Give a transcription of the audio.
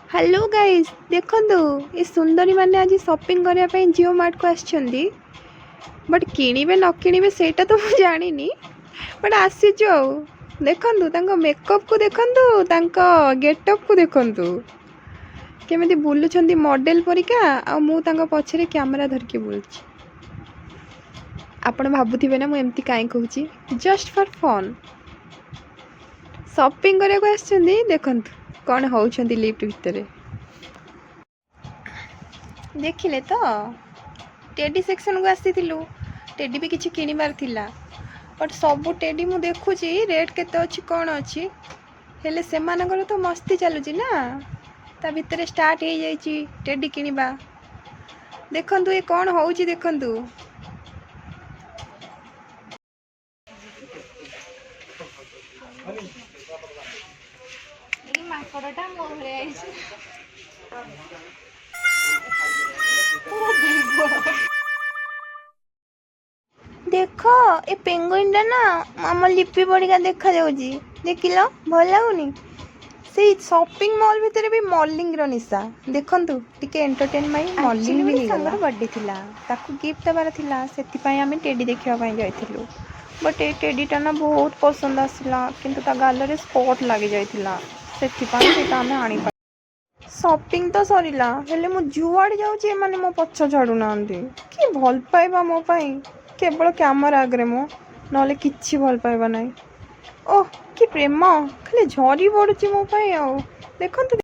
hello guys देखंतु ये सुंदरी माने आज शॉपिंग करने ପାଇଁ जियो मार्ट को आछंदी बट किनिबे न किनिबे सेटा तो मु जानिनी बट आसीजो देखंतु तांको मेकअप को देखंतु तांको गेटअप को देखंतु केमिति बुलुछंदी मॉडल परिका आ मु तांको पछरे कैमरा धर के बुलुछि आपण भाबुथिबे ना मु एम्ति काई कहूची जस्ट फॉर फन शॉपिंग करे को आछंदी देखंतु कौन होउछंदी लिफ्ट भितर देखिले तो टेडी सेक्शन को आसीथिलु टेडी भी किछि किनिबार थिला बट सब टेडी मु देखुची रेट केते अछि कोन अछि हेले से मानकर तो मस्ती चलुची ना ता भितर स्टार्ट हे जाईची टेडी किनिबा देखंतु ये कोन होउची देखंतु ई माकड़टा मोहरे आइछ देख ए पेंगुइन ना आम लिपि बड़िका देखा जाउजी देखिल भल लगुनि से शॉपिंग मॉल भितर भी मॉलिंग रो निशा देखंतु टिके एंटरटेन माई मॉलिंग भी हमर बर्थडे थिला ताकू गिफ्ट दबार थिला सेति पई आमे टेडी देखिया पई जाइथिलु बट ए टेडी टा ना बहुत पसंद आसिला किंतु ता गाल रे स्पॉट लागि जाइथिला सेति पई सेटा आमे आनी शॉपिंग तो सरीला हेले मु जुआड़ जाउची माने मो पछ छाडू नांदी कि भल पाइबा मो पई केवल कैमरा आगे मो नले किछि भल पाइबा नाही ओह कि प्रेम खाली झरी पड़ुची मो पई आ देखंतु